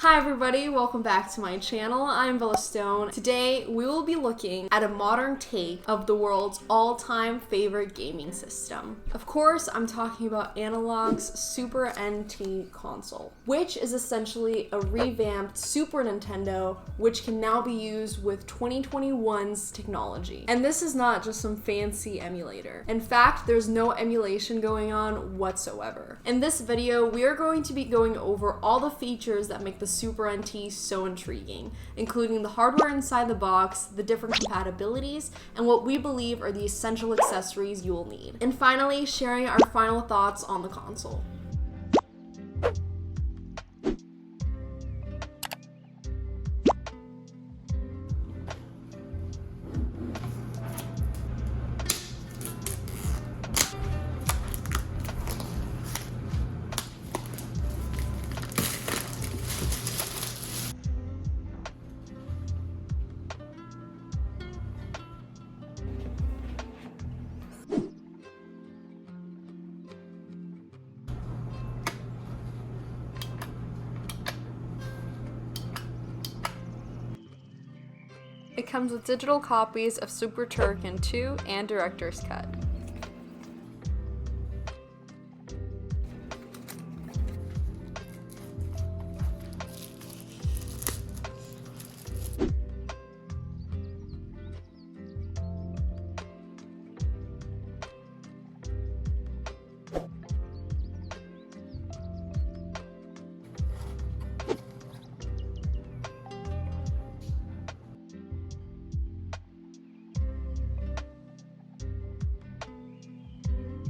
Hi everybody, welcome back to my channel. I'm Bella Stone. Today we will be looking at a modern take of the world's all-time favorite gaming system. Of course, I'm talking about Analogue's Super NT console, which is essentially a revamped Super Nintendo, which can now be used with 2021's technology. And this is not just some fancy emulator. In fact, there's no emulation going on whatsoever. In this video, we are going to be going over all the features that make the Super NT so intriguing, including the hardware inside the box, the different compatibilities, and what we believe are the essential accessories you will need. And finally, sharing our final thoughts on the console. It comes with digital copies of Super Turrican 2 and Director's Cut.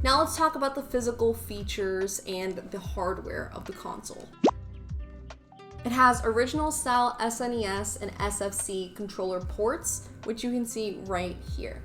Now let's talk about the physical features and the hardware of the console. It has original style SNES and SFC controller ports, which you can see right here.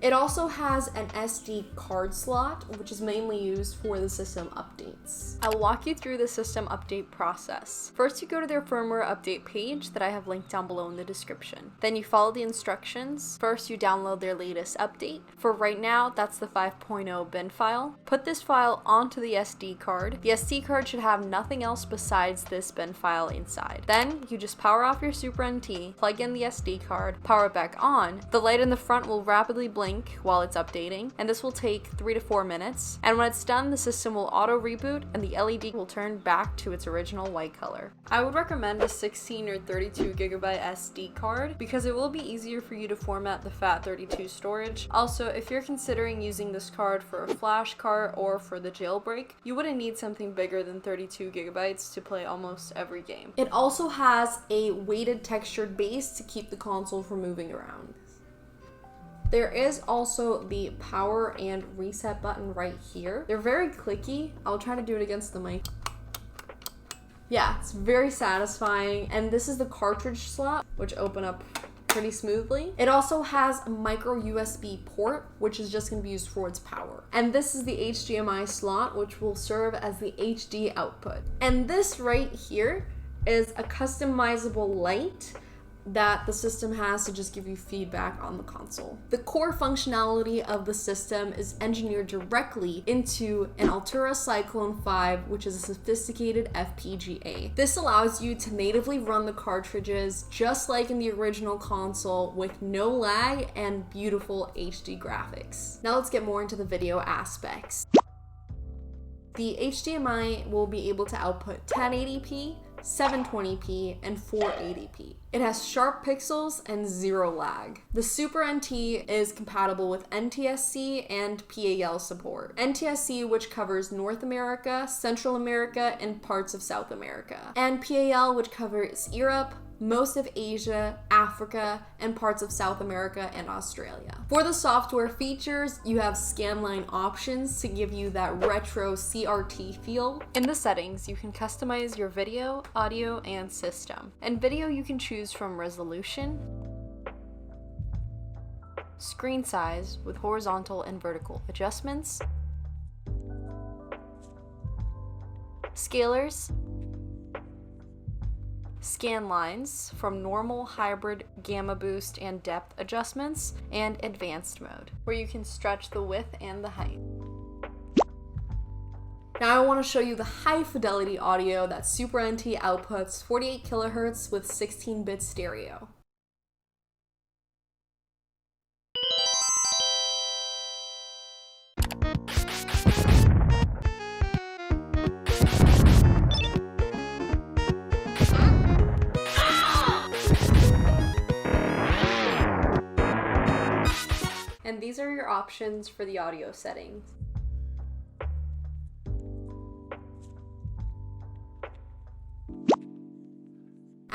It also has an SD card slot, which is mainly used for the system updates. I'll walk you through the system update process. First, you go to their firmware update page that I have linked down below in the description. Then you follow the instructions. First, you download their latest update. For right now, that's the 5.0 bin file. Put this file onto the SD card. The SD card should have nothing else besides this bin file inside. Then, you just power off your Super NT, plug in the SD card, power it back on. The light in the front will rapidly blink while it's updating, and this will take 3 to 4 minutes. And when it's done, the system will auto reboot and the LED will turn back to its original white color. I would recommend a 16 or 32 gigabyte SD card because it will be easier for you to format the FAT32 storage. Also, if you're considering using this card for a flash card or for the jailbreak, you wouldn't need something bigger than 32 gigabytes to play almost every game. It also has a weighted textured base to keep the console from moving around. There is also the power and reset button right here. They're very clicky. I'll try to do it against the mic. Yeah, it's very satisfying. And this is the cartridge slot, which open up pretty smoothly. It also has a micro USB port, which is just gonna be used for its power. And this is the HDMI slot, which will serve as the HD output. And this right here is a customizable light that the system has to just give you feedback on the console. The core functionality of the system is engineered directly into an Altura Cyclone 5, which is a sophisticated FPGA. This allows you to natively run the cartridges just like in the original console with no lag and beautiful HD graphics. Now let's get more into the video aspects. The HDMI will be able to output 1080p, 720p, and 480p. It has sharp pixels and zero lag. The Super NT is compatible with NTSC and PAL support. NTSC, which covers North America, Central America, and parts of South America. And PAL, which covers Europe, most of Asia, Africa, and parts of South America and Australia. For the software features, you have scanline options to give you that retro CRT feel. In the settings, you can customize your video, audio, and system. And video you can choose from resolution, screen size with horizontal and vertical adjustments, scalers, scan lines from normal, hybrid, gamma boost, and depth adjustments, and advanced mode, where you can stretch the width and the height. Now I want to show you the high fidelity audio that Super NT outputs 48 kHz with 16-bit stereo. And these are your options for the audio settings.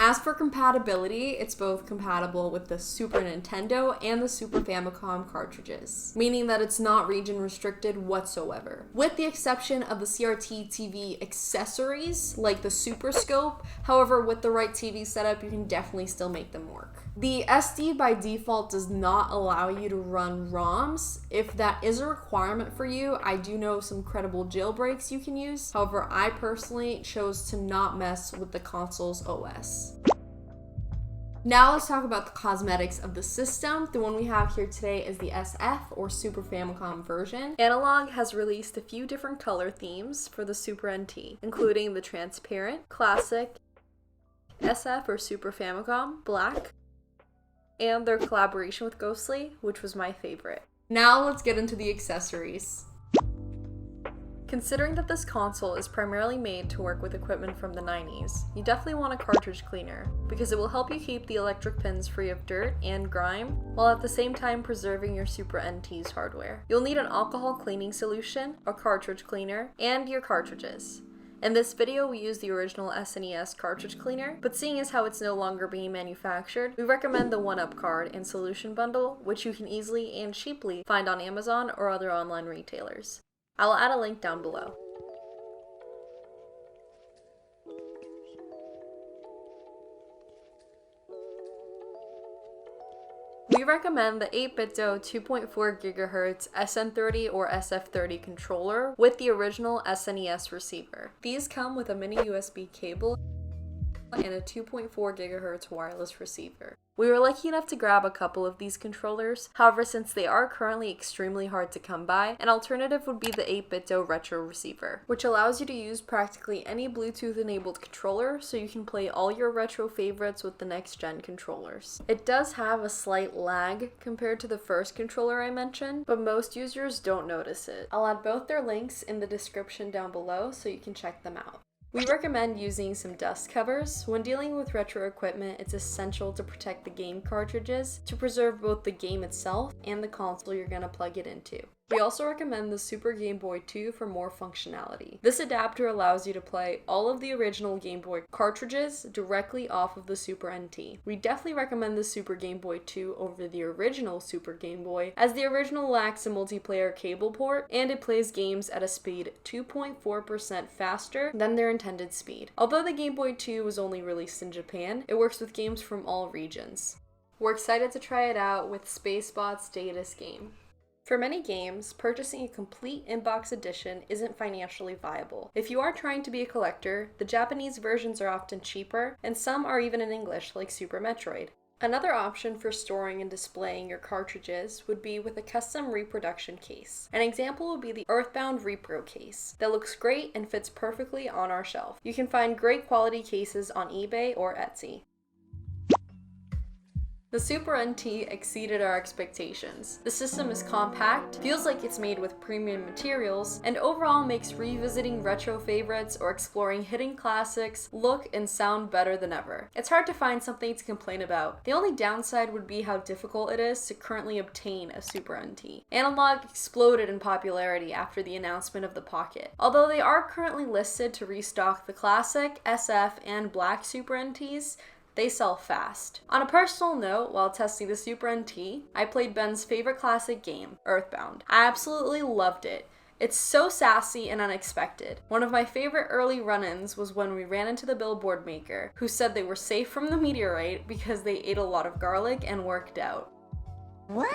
As for compatibility, it's both compatible with the Super Nintendo and the Super Famicom cartridges, meaning that it's not region restricted whatsoever. With the exception of the CRT TV accessories, like the Super Scope, however, with the right TV setup, you can definitely still make them work. The SD by default does not allow you to run ROMs. If that is a requirement for you, I do know some credible jailbreaks you can use. However, I personally chose to not mess with the console's OS. Now let's talk about the cosmetics of the system. The one we have here today is the SF or Super Famicom version. Analogue has released a few different color themes for the Super NT, including the transparent, classic, SF or Super Famicom, black, and their collaboration with Ghostly, which was my favorite. Now let's get into the accessories. Considering that this console is primarily made to work with equipment from the 90s, you definitely want a cartridge cleaner, because it will help you keep the electric pins free of dirt and grime, while at the same time preserving your Super NT's hardware. You'll need an alcohol cleaning solution, a cartridge cleaner, and your cartridges. In this video, we use the original SNES cartridge cleaner, but seeing as how it's no longer being manufactured, we recommend the 1UP card and solution bundle, which you can easily and cheaply find on Amazon or other online retailers. I'll add a link down below. We recommend the 8BitDo 2.4 GHz SN30 or SF30 controller with the original SNES receiver. These come with a mini USB cable and a 2.4 GHz wireless receiver. We were lucky enough to grab a couple of these controllers, however, since they are currently extremely hard to come by, an alternative would be the 8BitDo retro receiver, which allows you to use practically any Bluetooth-enabled controller, so you can play all your retro favorites with the next-gen controllers. It does have a slight lag compared to the first controller I mentioned, but most users don't notice it. I'll add both their links in the description down below so you can check them out. We recommend using some dust covers. When dealing with retro equipment, it's essential to protect the game cartridges to preserve both the game itself and the console you're going to plug it into. We also recommend the Super Game Boy 2 for more functionality. This adapter allows you to play all of the original Game Boy cartridges directly off of the Super NT. We definitely recommend the Super Game Boy 2 over the original Super Game Boy, as the original lacks a multiplayer cable port and it plays games at a speed 2.4% faster than their intended speed. Although the Game Boy 2 was only released in Japan, it works with games from all regions. We're excited to try it out with SpaceBot's Datus game. For many games, purchasing a complete in-box edition isn't financially viable. If you are trying to be a collector, the Japanese versions are often cheaper, and some are even in English, like Super Metroid. Another option for storing and displaying your cartridges would be with a custom reproduction case. An example would be the Earthbound Repro case that looks great and fits perfectly on our shelf. You can find great quality cases on eBay or Etsy. The Super NT exceeded our expectations. The system is compact, feels like it's made with premium materials, and overall makes revisiting retro favorites or exploring hidden classics look and sound better than ever. It's hard to find something to complain about. The only downside would be how difficult it is to currently obtain a Super NT. Analogue exploded in popularity after the announcement of the Pocket. Although they are currently listed to restock the classic, SF, and black Super NTs, they sell fast. On a personal note, while testing the Super NT, I played Ben's favorite classic game, Earthbound. I absolutely loved it. It's so sassy and unexpected. One of my favorite early run-ins was when we ran into the billboard maker, who said they were safe from the meteorite because they ate a lot of garlic and worked out. What?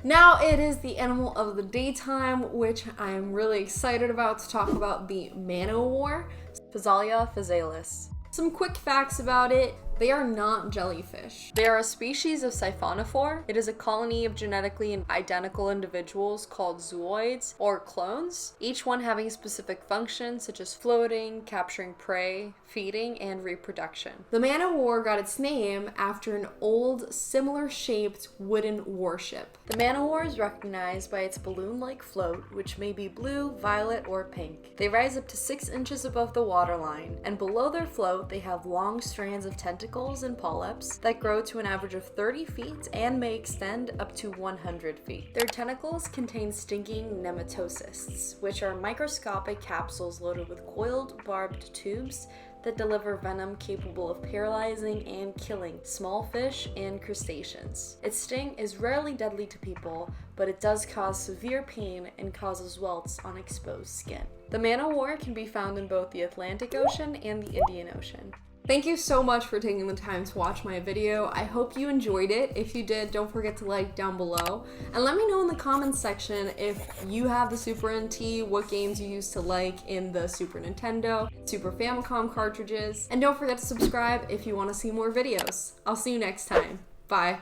Now it is the animal of the daytime, which I'm really excited about to talk about the Man-O-War, Phasalia phasalis. Some quick facts about it. They are not jellyfish. They are a species of siphonophore. It is a colony of genetically identical individuals called zooids or clones, each one having specific functions such as floating, capturing prey, feeding, and reproduction. The man-o-war got its name after an old, similar-shaped wooden warship. The man-o-war is recognized by its balloon-like float, which may be blue, violet, or pink. They rise up to 6 inches above the waterline, and below their float, they have long strands of tentacles and polyps that grow to an average of 30 feet and may extend up to 100 feet. Their tentacles contain stinging nematocysts, which are microscopic capsules loaded with coiled, barbed tubes that deliver venom capable of paralyzing and killing small fish and crustaceans. Its sting is rarely deadly to people, but it does cause severe pain and causes welts on exposed skin. The man-o-war can be found in both the Atlantic Ocean and the Indian Ocean. Thank you so much for taking the time to watch my video. I hope you enjoyed it. If you did, don't forget to like down below. And let me know in the comments section if you have the Super NT, what games you used to like in the Super Nintendo, Super Famicom cartridges. And don't forget to subscribe if you want to see more videos. I'll see you next time. Bye.